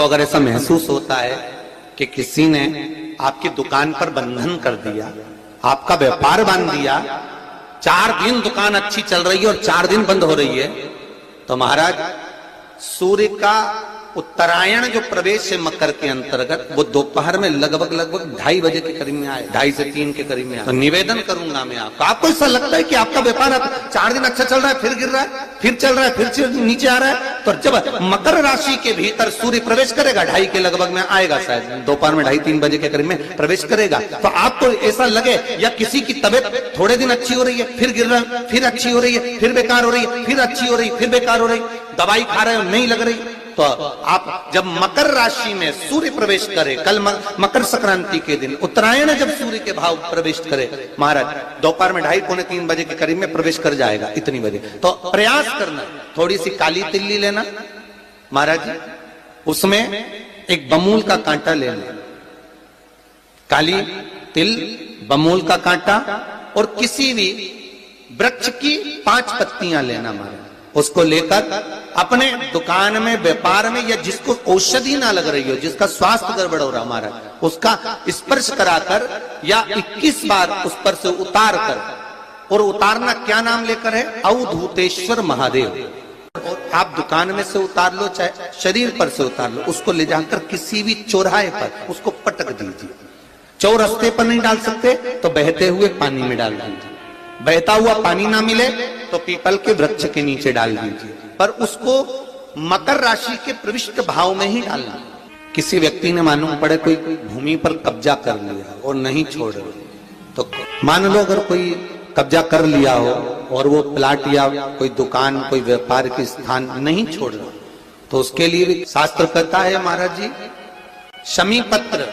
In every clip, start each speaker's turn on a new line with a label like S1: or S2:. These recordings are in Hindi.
S1: आपको अगर ऐसा महसूस होता है कि किसी ने आपकी दुकान पर बंधन कर दिया, आपका व्यापार बांध दिया, 4 दिन दुकान अच्छी चल रही है और 4 दिन बंद हो रही है, तो महाराज सूर्य का उत्तरायण जो प्रवेश है मकर के अंतर्गत, वो दोपहर में लगभग 2:30 बजे के करीब में आए, 2:30 से 3 के करीब में आए। तो निवेदन करूंगा मैं आपको ऐसा लगता है कि आपका व्यापार 4 दिन अच्छा चल रहा है, फिर गिर रहा है, फिर चल रहा है, फिर नीचे आ रहा है, तो जब मकर राशि के भीतर सूर्य प्रवेश करेगा 2:30 के लगभग में आएगा, शायद दोपहर में 2:30-3 बजे के करीब में प्रवेश करेगा, तो आपको ऐसा लगे या किसी की तबियत थोड़े दिन अच्छी हो रही है, फिर गिर रहा है, फिर अच्छी हो रही है, फिर बेकार हो रही है, फिर अच्छी हो रही है, फिर बेकार हो रही, दवाई खा रहे हो नहीं लग रही, तो आप जब मकर राशि में सूर्य प्रवेश करे, कल मकर संक्रांति के दिन उत्तरायण जब सूर्य के भाव प्रवेश करे महाराज, दोपहर में 2:30-3 बजे के करीब में प्रवेश कर जाएगा, इतनी बजे, तो प्रयास करना थोड़ी सी काली तिल्ली लेना महाराज जी, उसमें एक बमूल का कांटा लेना, काली तिल, बमूल का कांटा और किसी भी वृक्ष की 5 पत्तियां लेना महाराज, उसको लेकर अपने दुकान में, व्यापार में, या जिसको औषधि ना लग रही हो, जिसका स्वास्थ्य गड़बड़ हो रहा महाराज, उसका स्पर्श कराकर या 21 बार उस पर से उतार कर, और उतारना क्या नाम लेकर है, अवधूतेश्वर महादेव, और आप दुकान में से उतार लो चाहे शरीर पर से उतार लो, उसको ले जाकर किसी भी चौराहे पर उसको पटक दीजिए, चौरस्ते पर नहीं डाल सकते तो बहते हुए पानी में डाल दीजिए, बहता हुआ पानी ना मिले तो पीपल के वृक्ष के नीचे डाल दीजिए, पर उसको मकर राशि के प्रविष्ट भाव में ही डालना। किसी व्यक्ति ने मालूम पड़े कोई भूमि पर कब्जा कर लिया और नहीं छोड़ रहे, तो मान लो अगर कोई कब्जा कर लिया हो और वो प्लाट या कोई दुकान, कोई व्यापार के स्थान नहीं छोड़ रहा, तो उसके लिए भी शास्त्र कहता है महाराज जी, शमी पत्र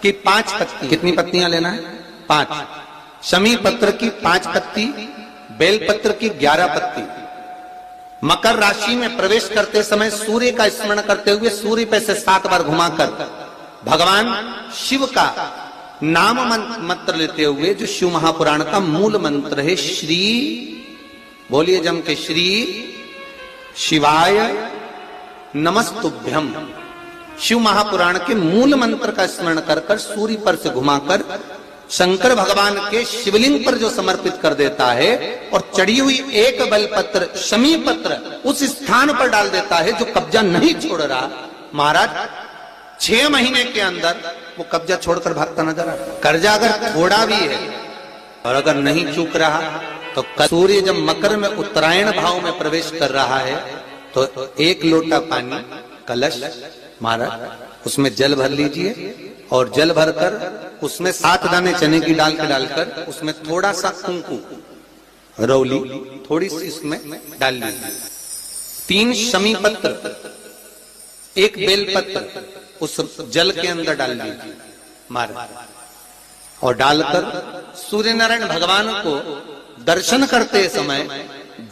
S1: की 5 पत्ती, कितनी पत्तियां लेना है, 5, शमी पत्र की 5 पत्ती, बेल पत्र की 11 पत्ती, मकर राशि में प्रवेश करते समय सूर्य का स्मरण करते हुए सूर्य पे से 7 बार घुमाकर भगवान शिव का नाम मंत्र लेते हुए, जो शिव महापुराण का मूल मंत्र है, श्री, बोलिए जम के, श्री शिवाय नमस्तुभ्यम, शिव महापुराण के मूल मंत्र का स्मरण कर कर सूर्य पर से घुमाकर शंकर भगवान के शिवलिंग पर जो समर्पित कर देता है, और चढ़ी हुई एक बेलपत्र, शमी पत्र उस स्थान पर डाल देता है जो कब्जा नहीं छोड़ रहा महाराज, 6 महीने के अंदर वो कब्जा छोड़कर भागता नजर आता। कर्जा अगर थोड़ा भी है और अगर नहीं चूक रहा, तो सूर्य जब मकर में उत्तरायण भाव में प्रवेश कर रहा है, तो 1 लोटा पानी, कलश महाराज, उसमें जल भर लीजिए, और जल भरकर उसमें 7 दाने चने की दाल के डालकर उसमें थोड़ा सा कुंकू, रौली थोड़ी सी इसमें डाल लीजिए, 3 शमी पत्र, 1 बेल पत्र उस जल के अंदर डाल लीजिए महाराज, और डालकर सूर्य नारायण भगवान को दर्शन करते समय,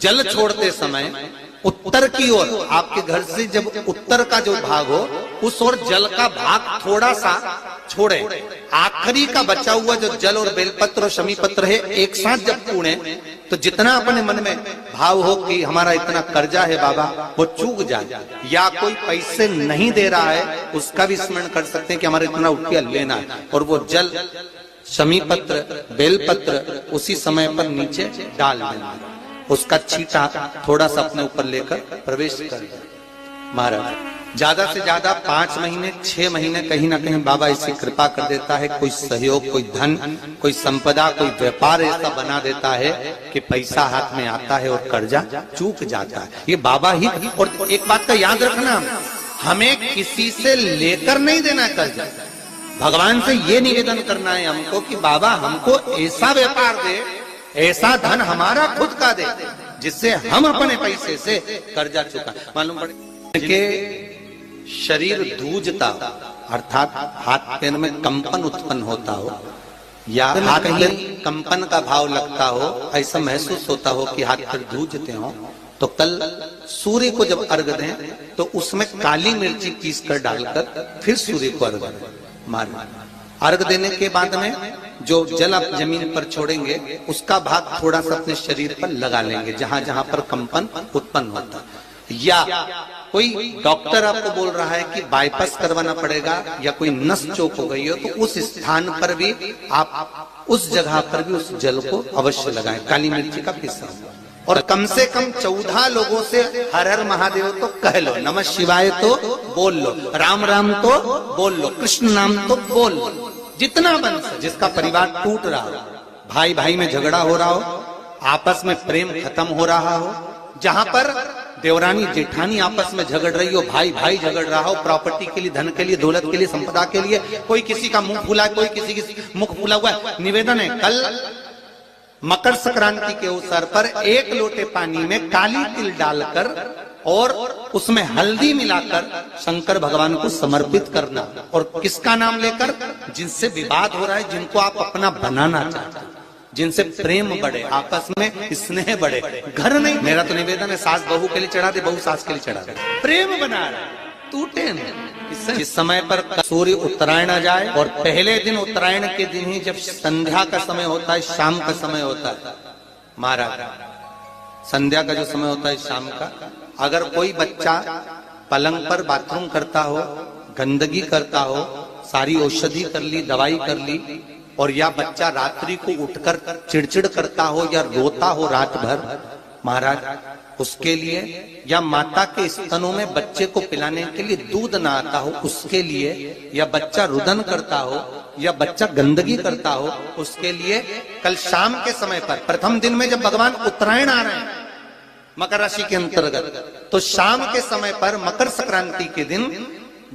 S1: जल छोड़ते समय उत्तर की ओर, आपके घर से जब उत्तर का जो भाग हो उस ओर जल का भाग थोड़ा सा छोड़े, आखिरी का बचा हुआ जो जल और बेलपत्र और शमी पत्र है एक साथ जब पूणे, तो जितना अपने मन में भाव हो कि हमारा इतना कर्जा है बाबा, वो चूक जाए, या कोई पैसे नहीं दे रहा है उसका भी स्मरण कर सकते हैं कि हमारा इतना रुपया लेना है, और वो जल, शमी पत्र, बेलपत्र उसी समय पर नीचे डाल देना, उसका छींटा थोड़ा सा अपने ऊपर लेकर प्रवेश कर महाराज। ज्यादा से ज्यादा 5 महीने 6 महीने कहीं ना कहीं बाबा ऐसी कृपा कर देता है, कोई सहयोग, कोई धन, कोई संपदा, कोई व्यापार ऐसा बना देता है कि पैसा हाथ में आता है और कर्जा चूक जाता है, ये बाबा ही। और एक बात का याद रखना, हमें किसी से लेकर नहीं देना कर्जा, भगवान से ये निवेदन करना है हमको कि बाबा हमको ऐसा व्यापार दे, ऐसा धन हमारा खुद का दे, जिससे हम अपने पैसे से कर्जा चुका। मालूम पड़े कि शरीर धूजता, अर्थात हाथ पैर में कंपन उत्पन्न होता हो, या हाथ में कंपन का भाव लगता हो, ऐसा महसूस होता हो कि हाथ पैर धूजते हो, तो कल सूर्य को जब अर्घ दें तो उसमें काली मिर्ची पीस कर डालकर फिर सूर्य को अर्घ मारना। अर्घ देने के बाद में जो जल आप जमीन पर छोड़ेंगे उसका भाग थोड़ा सा अपने शरीर पर लगा लेंगे, जहां जहां पर कंपन उत्पन्न होता है, या कोई डॉक्टर आपको बोल रहा है कि बाईपास करवाना पड़ेगा या कोई नस चौक हो गई हो, तो उस स्थान पर भी आप उस जगह पर भी उस जल को अवश्य लगाएं, काली मिर्ची का पिसा हुआ। और कम से कम 14 लोगों से हर हर महादेव तो कह लो, नमः शिवाय तो बोल लो, राम राम तो बोल लो, कृष्ण नाम तो बोल लो, जितना बन सके। जिसका परिवार टूट रहा हो, भाई भाई में झगड़ा हो रहा हो, आपस में प्रेम खत्म हो रहा हो, जहां पर देवरानी जेठानी आपस में झगड़ रही हो, भाई भाई झगड़ रहा हो, प्रॉपर्टी के लिए, धन के लिए, दौलत के लिए, संपदा के लिए, कोई किसी का मुंह फूला है, कोई किसी की मुख फूला हुआ है। निवेदन है, कल मकर संक्रांति के अवसर पर 1 लोटे पानी में काली तिल डालकर और उसमें हल्दी मिलाकर शंकर भगवान को समर्पित करना। और किसका नाम लेकर? जिनसे विवाद हो रहा है, जिनको आप अपना बनाना चाहते हैं, जिनसे प्रेम बढ़े, आपस में स्नेह बढ़े, घर नहीं। मेरा तो निवेदन है, सास बहू के लिए चढ़ा दे, बहू सास के लिए चढ़ा दे, प्रेम बना रहे, टूटे नहीं। जिस समय पर सूर्य उत्तरायण आ जाए, और पहले दिन उत्तरायण के दिन ही जब संध्या का समय होता है, शाम का समय होता है महाराज, संध्या का जो समय होता है शाम का, अगर कोई बच्चा पलंग पर बाथरूम करता हो, गंदगी करता हो, सारी औषधि कर ली, दवाई कर ली, और या बच्चा रात्रि को उठकर चिड़चिड़ करता हो या रोता हो रात भर महाराज, उसके लिए, या माता के स्तनों में बच्चे को पिलाने के लिए दूध ना आता हो उसके लिए, या बच्चा रुदन करता हो, या बच्चा गंदगी करता हो, उसके लिए कल शाम के समय पर, प्रथम दिन में जब भगवान उत्तरायण आ रहे हैं मकर राशि के अंतर्गत, तो शाम के समय पर मकर संक्रांति के दिन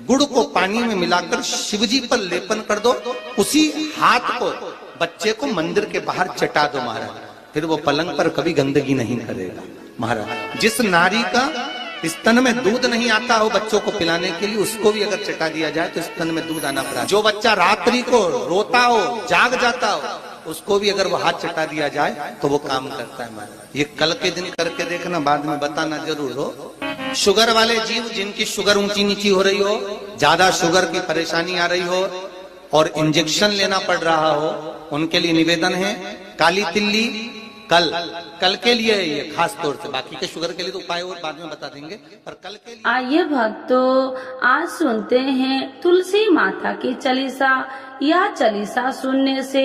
S1: गुड़ को पानी में मिलाकर शिवजी पर लेपन कर दो, उसी हाथ को बच्चे को मंदिर के बाहर चटा दो महाराज, फिर वो पलंग पर कभी गंदगी नहीं करेगा महाराज। जिस नारी का स्तन में दूध नहीं आता हो बच्चों को पिलाने के लिए, उसको भी अगर चटा दिया जाए तो स्तन में दूध आना पड़ा। जो बच्चा रात्रि को रोता हो, जाग जाता हो, उसको भी अगर वो हाथ चटा दिया जाए तो वो काम करता है महाराज। ये कल के दिन करके देखना, बाद में बताना जरूर हो। शुगर वाले जीव, जिनकी शुगर ऊंची नीची हो रही हो, ज्यादा शुगर की परेशानी आ रही हो और इंजेक्शन लेना पड़ रहा हो, उनके लिए निवेदन है, काली तिल्ली कल के लिए है ये खास तौर से, बाकी के शुगर के लिए तो उपाय और बाद में बता देंगे, पर कल के लिए।
S2: आइए भक्तों, आज सुनते हैं तुलसी माता की चालीसा। यह चालीसा सुनने से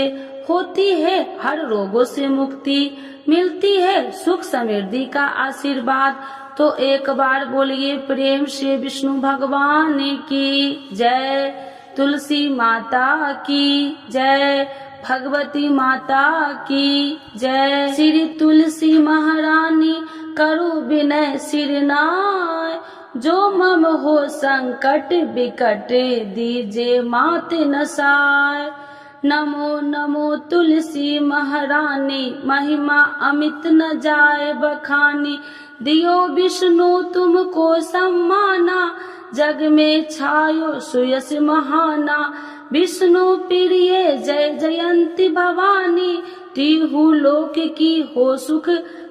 S2: होती है हर रोगों से मुक्ति, मिलती है सुख समृद्धि का आशीर्वाद। तो एक बार बोलिए प्रेम से विष्णु भगवान की जय, तुलसी माता की जय, भगवती माता की जय। श्री तुलसी महारानी करो विनय सिरनाय, जो मम हो संकट विकट दीजे मात नसाय। नमो नमो तुलसी महारानी, महिमा अमित न जाए बखानी, दियो विष्णु तुमको सम्माना, जग में छायो सुयस महाना। विष्णु प्रिय जय जयंती भवानी, तिहु लोक की हो सुख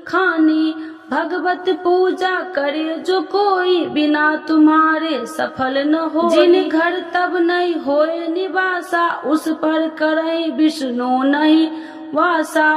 S2: खानी। भगवत पूजा करे जो कोई, बिना तुम्हारे सफल न हो। जिन घर तब नहीं होए निवासा, उस पर करे विष्णु नहीं वासा।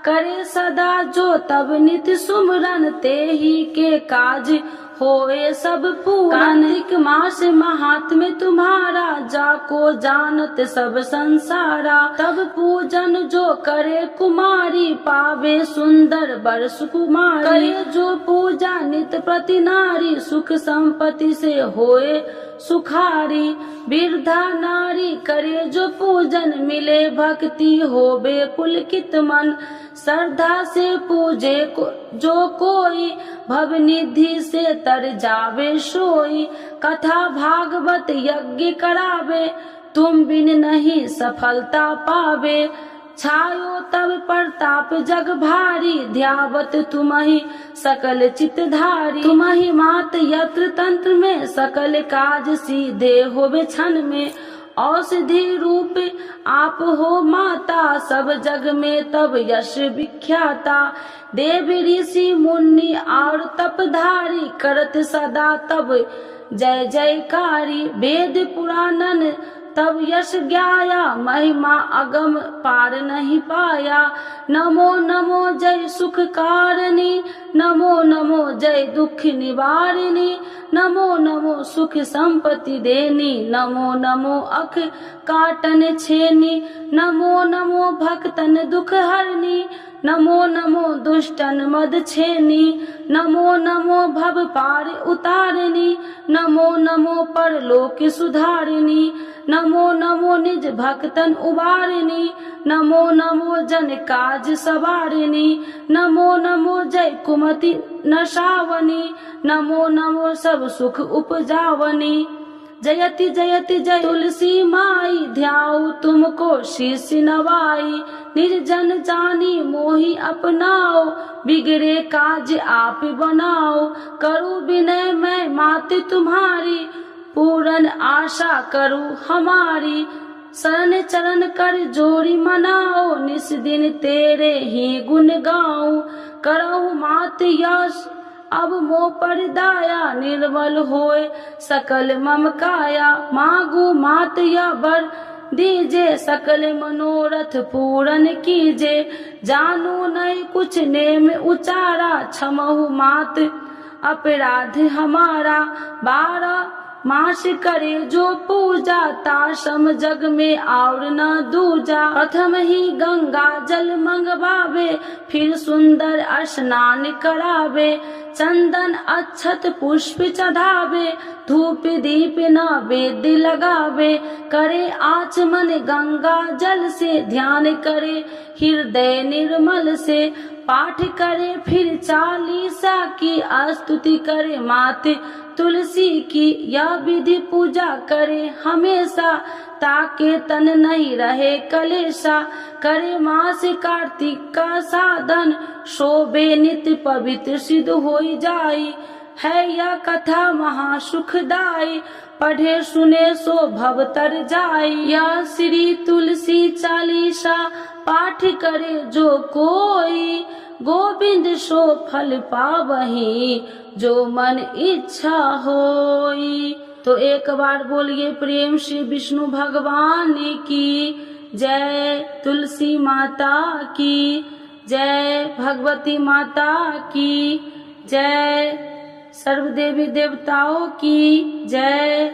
S2: करे सदा जो तब नित सुमरन, ते ही के काज होए सब पूरन। कार्तिक मास महात्म्य तुम्हारा, जाको जानत सब संसारा। तब पूजन जो करे कुमारी, पावे सुंदर बर सुकुमारी। करे जो पूजा नित प्रति नारी, सुख संपत्ति से होए सुखारी। वृद्धा नारी करे जो पूजन, मिले भक्ति होवे पुलकित मन। श्रद्धा से पूजे जो कोई, भवनिधि से तर जावे सोई। कथा भागवत यज्ञ करावे, तुम बिन नहीं सफलता पावे। छायो तब प्रताप जग भारी, ध्यावत तुम्हि सकल चितधारी। तुम्हि मात यत्र तंत्र में, सकल काज सीधे होवे क्षण में। औषधि रूप आप हो माता, सब जग में तब यश विख्याता। देव ऋषि मुनि और तपधारी, करत सदा तब जय जयकारी। वेद पुराणन तब यश ज्ञाया, महिमा अगम पार नहीं पाया। नमो नमो जय सुख कारणी, नमो नमो जय दुख निवारिणी, नमो नमो सुख संपत्ति देनी, नमो नमो अख काटन छेनी, नमो नमो भक्तन दुख हरनी, नमो नमो दुष्टन मद छेनी, नमो नमो भव पार उतारिणी, नमो नमो परलोक सुधारिणी, नमो नमो निज भक्तन उबारिणी, नमो नमो जन काज सवारिणी, नमो नमो जय कुमति नशावनी, नमो नमो सब सुख उपजावनी। जयति जयति जय तुलसी माई, ध्याऊ तुमको शीश नवाई, निर्जन जानी मोहि अपनाओ, बिगड़े काज आप बनाओ, करूं विनय मैं मात तुम्हारी, पूरन आशा करूं हमारी, शरण चरण कर जोड़ी मनाओ, निस दिन तेरे ही गुण गाऊं, करहु मात यश अब मोह पर दाया, निर्मल होए सकल मम काया, मांगू मात या वर दीजे, सकल मनोरथ पूरन कीजे, जानू नहीं कुछ नेम उचारा, क्षमहु मात अपराध हमारा, 12 मास करे जो पूजा, ताशम जग में और न दूजा, प्रथम ही गंगा जल मंगवावे, फिर सुंदर स्नान करावे, चंदन अक्षत पुष्प चढ़ावे, धूप दीप नैवेद्य लगावे, करे आचमन गंगा जल से, ध्यान करे हृदय निर्मल से, पाठ करे फिर 40 की, स्तुति करे माते तुलसी की, यह विधि पूजा करे हमेशा, ताके तन नहीं रहे कलेशा, करे मास कार्तिक का साधन, शोभे नित्य पवित्र सिद्ध होई जाई, है यह कथा महासुखदाई, पढ़े सुने सो भव तर जाई, यह श्री तुलसी चालीसा, पाठ करे जो कोई, गोविंद सो फल पावही, जो मन इच्छा होई। तो एक बार बोलिए प्रेम से विष्णु भगवान की जय, तुलसी माता की जय, भगवती माता की जय, सर्व देवी देवताओं की जय।